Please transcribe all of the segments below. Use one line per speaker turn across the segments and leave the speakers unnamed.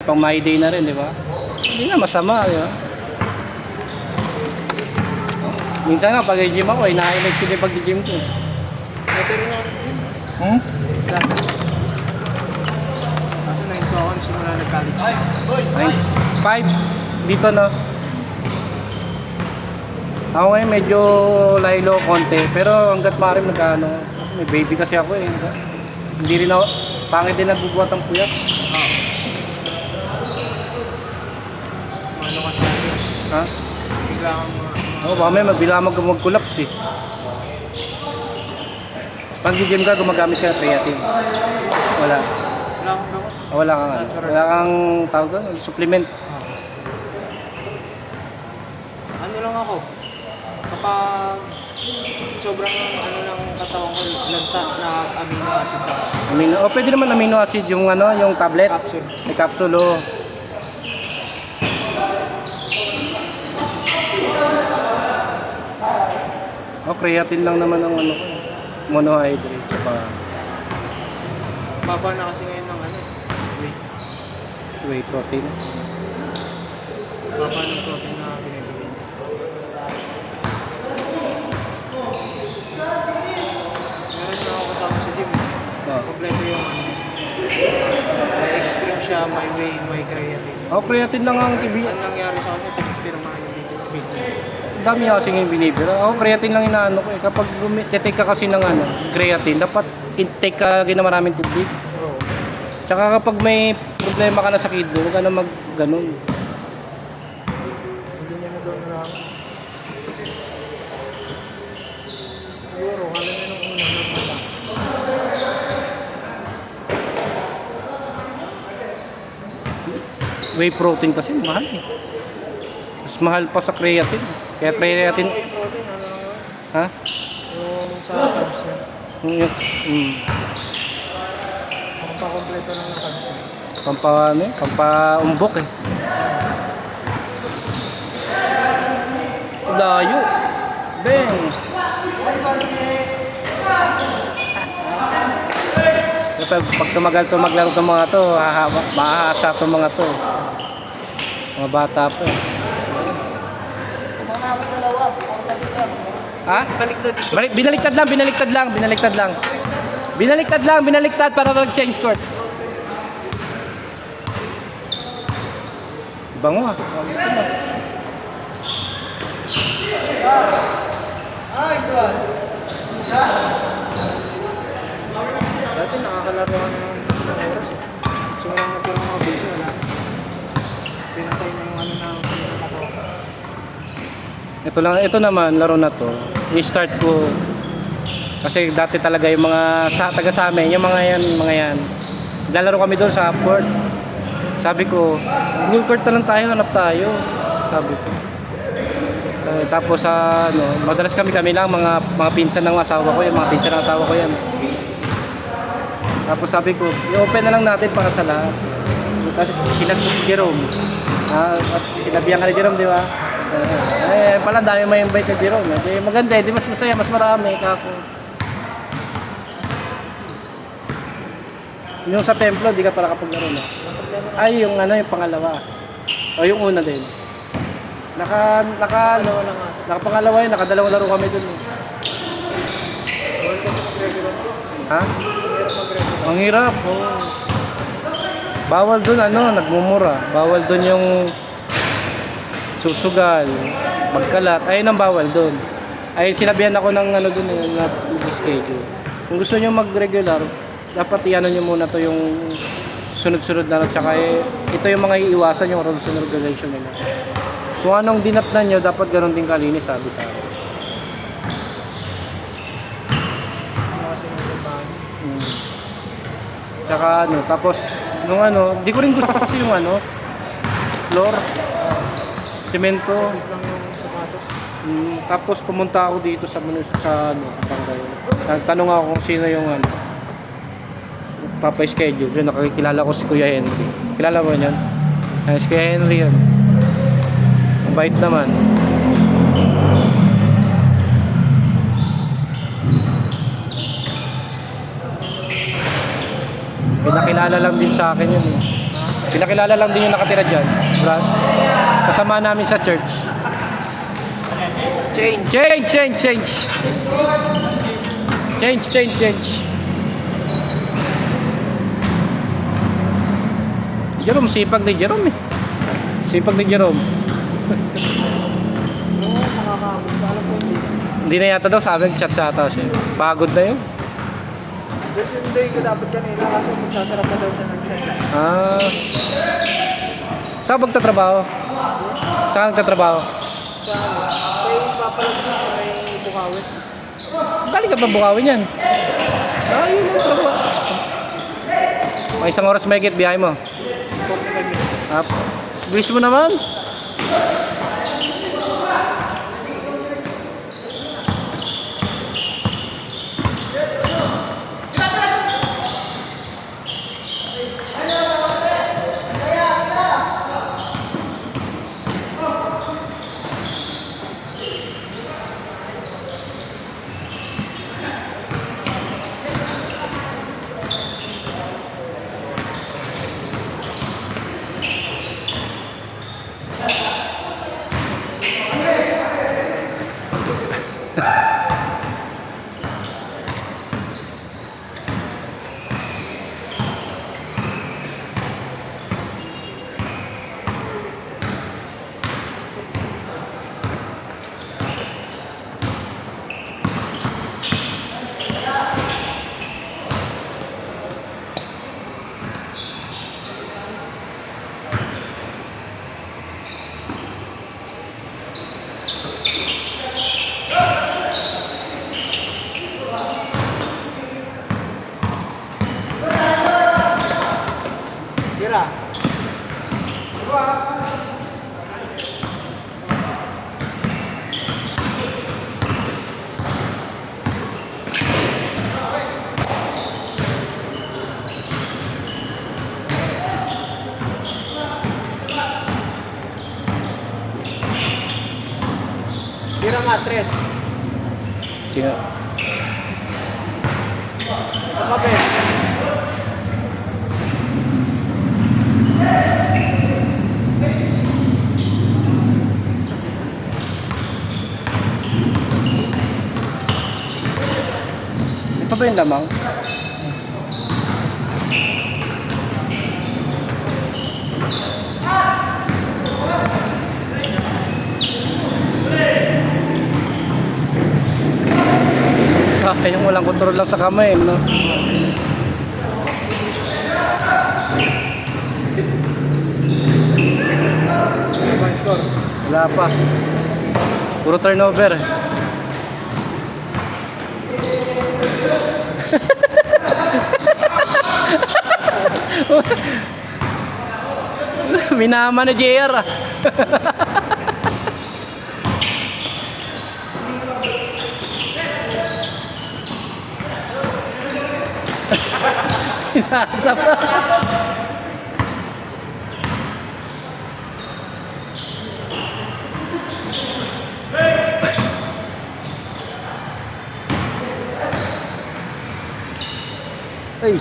pang my day na rin, di ba? Hindi na masama, di ba? Minsan nga, pag gym ako, na-highlight ko din pag-gym ko.
Ito rin ako nag-gym.
Hmm?
Dati. Ako 9 to ako, simula nag-college.
5 dito na. Ako ngayon medyo laylo konti, pero hanggat maaari magkano, may baby kasi ako eh. Hindi rin ako, pangit din nagbubuhat ang puyat.
Ano kasi natin?
Ha?
Bigla kang mga...
Oo, baka may mabila mag-collapse eh. Pag gym ka, gumagamit ka ng creatine. Wala.
Wala akong gamot.
Wala kang ano. Wala kang tawag doon, supplement.
Ano lang ako? Kapag sobrang ano ng katawan ko, lagta na amino acid ako.
Amino, oh, pwede naman amino acid yung ano, yung tablet.
Capsule.
May capsule, oh. Oh, creatine lang naman ang ano, monohydrate. Saka
Baba na kasi ngayon ng ano, weight.
whey protein.
Baba ng protein na binibigay. Meron na ako katapos sa gym.
Oh.
Kompleto yung ano. May extreme siya, may whey, may creatine.
Oh, creatine lang ang TV.
Ang nangyari sa kanya, pinagpirmahan yung dito.
Dami kasi yung binibira. Ako, creatine lang inaano ko eh. Kapag titake ka kasi ng ano, creatine, dapat intake ka maraming tubig.
Oo.
Tsaka kapag may problema ka na sa kidney, huwag ka na mag ganun.
Hindi niya nagawa na ako. Siguro, kala niya nung una ng mata.
Whey protein kasi mahal eh. Mas mahal pa sa creatine. Kaya creatine,
Whey protein, ano nga yun?
ha?
Yung sa carbs niya. Ang pakompleto lang ng carbs niya.
Ano eh, pampaumbok eh. Layo. Beng. Pag tumagal-tumaglaro itong mga to, mahahasa itong mga to. Mga bata pa eh. Ha? Binaliktad lang para mag-change court. Bango ah.
Dati nakakalaro ka ng oras eh. Simula nga pero mga video, wala. Pinatay na yung ano na
Ito naman, laro na to. I-start ko. Kasi dati talaga yung mga taga sa amin, yung mga yan. Lalaro kami doon sa court. Sabi ko, Google court na lang tayo, hanap tayo. Sabi ko. Tapos ano, madalas kami lang mga pinsan ng asawa ko, yung mga pinsan ng asawa ko yan. Tapos sabi ko, i-open na lang natin para sa lahat. Kasi sinag si Jerome. Sinabihan ka ni Jerome, di ba? Pala dami may invite ni Jerome. Maganda di mas masaya, mas marami kako. Yung sa templo, di ka pala kapaglaro na. Ay, yung ano, yung pangalawa. O yung una din. Nakapangalawa yun, nakadalawang laro kami dun. Ha? Ang hirap, oh. Bawal dun ano, nagmumura. Bawal dun yung susugal, magkalat. Ayun ang bawal dun. Ay sinabihan ako ng ano dun na schedule. Kung gusto niyo mag-regular, dapat iano niyo muna to yung sunod-sunod na tsaka ito yung mga iiwasan yung rules and regulation nila. Kung anong dinatnan nyo, dapat ganoon din kalinis, sabi sa akin. Tsaka ano, tapos nung ano, di ko rin gusto kasi yung ano, floor, semento.
lang yung sapatos.
Tapos pumunta ako dito sa ano, barangay. Nagtanong ako kung sino yung ano, papa-schedule. Yun, nakakilala ko si Kuya Henry. Kilala mo yun? Si Kuya Henry yun. Ang bait naman. Pinakilala lang din sa akin yun eh. Pinakilala lang din yung nakatira dyan. Brad. Kasama namin sa church.
Change.
Change. Jerome, sipag ni Jerome eh. Sipag ni Jerome.
Oo, makakabot. Alam ko hindi.
Hindi na yata daw, sabi chat sa ata siya. Pagod na yun.
Kasi hindi ko dapat kanina kaso magsasarap na daw siya ng chat.
Ah. Saan magtatrabaho? Saan nagtatrabaho?
Sa kay papalabas sa may Bukawit.
Galing ka ba Bukawin yan? Ah, yun ang trabaho. May isang oras may biyahe mo.
45 minutes.
Ah, bilis mo naman.
Tira. Tira nga, tres.
Sino?
Sa kape.
Ito ba yung lamang? Sa akin yung walang kontrol lang sa kamay, no?
Ano ba yung score?
Wala pa. Puro turnover. Minama na JR ah. Nasa pa. Ay.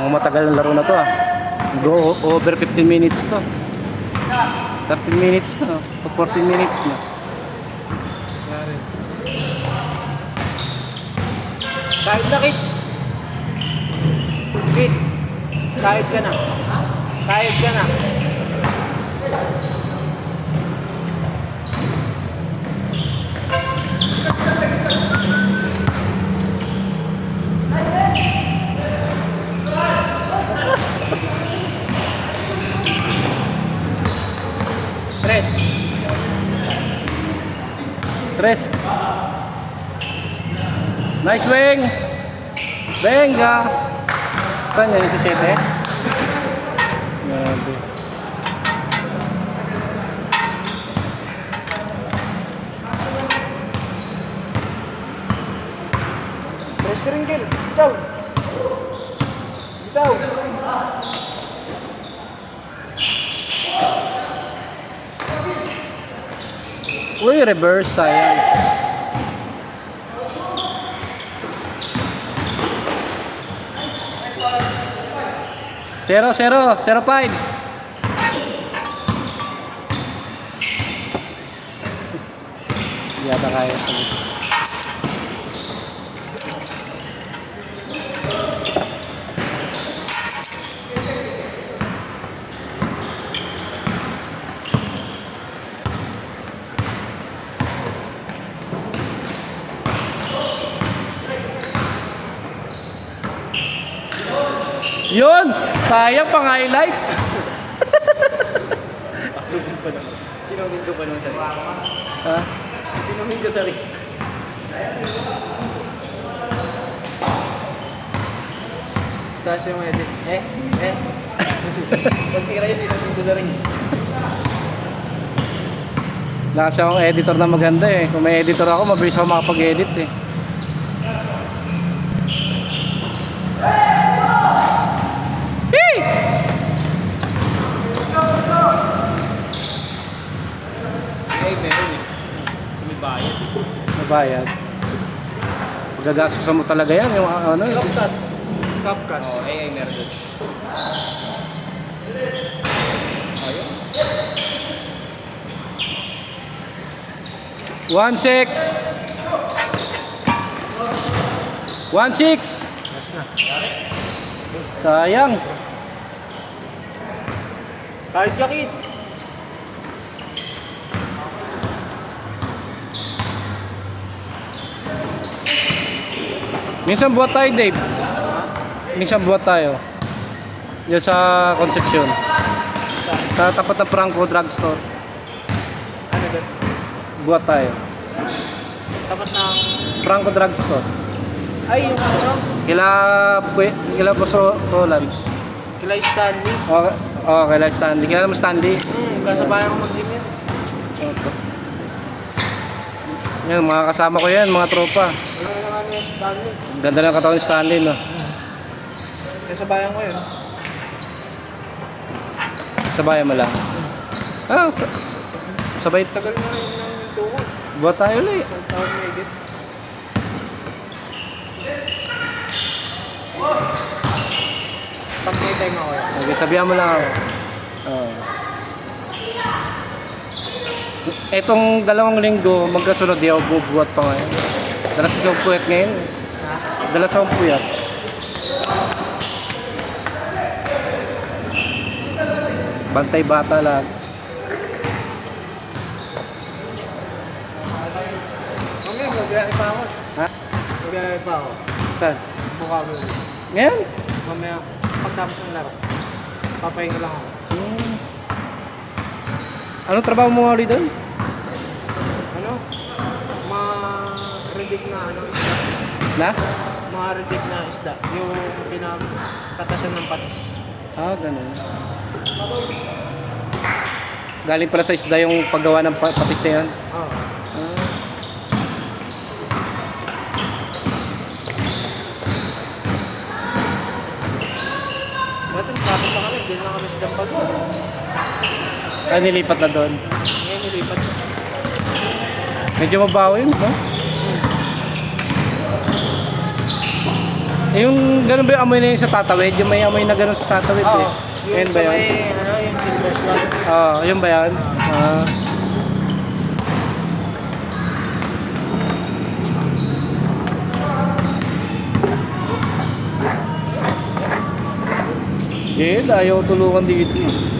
Mga matagal na laro na to ah. Go over 15 minutes to. 13 minutes na. 14 minutes na.
Kahit na, Kit. Kit. Kahit ka na. Kahit ka na. Tres.
Tres. Nice wing. Venga. Saan yan? Yung 17? Grabe.
Mr. Ringil, bitaw. Bitaw.
Uy, reverse, sayang. Zero, 5. Yata kaya. Yun! Sayang pang highlights.
Sinungin pa naman. Sinungin ko pa naman sa rin.
Ha?
Sinungin ko sa rin. Tapos yung edit. Pagtira yung sinungin ko sa rin.
Lakas akong editor na maganda eh. Kung may editor ako, mabilis ako makapag-edit eh. Hey!
Meron eh. Sumibayad.
Mabayad. Gagastusan mo talaga yan. Yung ano eh.
CapCut. CapCut. Oo, meron doon. Ayun.
1-6. 1-6.
Yes na.
Sayang.
Card ka, kid.
Minsan buhat tayo, Dave. Minsan buhat tayo. Yan sa Concepcion. Sa tapat ng Franco Drugstore.
Ano doon?
Buhat tayo.
Tapat ng...
Franco Drugstore.
Ay, yung ano?
Kila Boso Roland.
Kila Stanley.
Oh, kila Stanley. Kila mo Stanley.
Kasabayan ko mag-gym yan.
Yan, mga kasama ko yan, mga tropa.
Ano naman yung Stanley?
Ganda ng katawan ni Stanley, no?
Kasabayan ko yun.
Sabayan mo lang. Ah, sabay.
Tagal na rin ng tungkol.
Buhat tayo ulit.
Isang taon na higit. Pag may time ako yan.
Okay, tabihan mo lang ako. Etong 2 linggo, magkasunod di ako bubuhat pa ngayon. Dalas akong puyat ngayon.
Ha?
Dalas akong puyat. Bantay bata lang.
Mamaya, magbiyahe pa ako.
Ha?
Magbiyahe pa ako.
Saan?
Bukawi.
Ngayon?
Mamaya, pagtapos ng laro. Papahinga lang ako.
Anong trabaho mo ulit doon?
Ano? Ma-redict na ano, isda.
Na?
Ma-redict na isda. Yung pinakatasan ng patis.
Ah, ganun. Galing pala sa isda yung paggawa ng patis na yan.
Oo.
Ah.
Dati traffic pa kami, hindi na kami sa Dampag.
Ay, nilipat na doon.
Ngayon nilipat.
Medyo mabaho yun, no? Yung ganun ba yung amoy na yung sa tatawid? Yung may amoy na ganun sa tatawid
Oo.
eh.
Yung
Yan
sa
ba yun?
may, ano, yung silver slot.
Oo, yun ba yan? Ah. Jel, ayaw tulungan dito eh.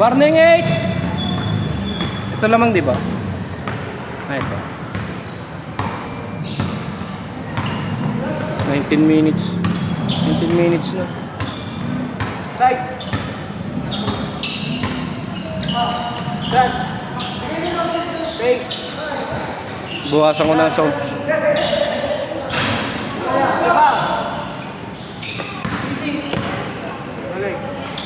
Warning 8! Ito lamang di ba? Ah, ito. 19 minutes. 19 minutes na.
Side! Dad! Fake!
Bukasan ko na ang sound.
Diba?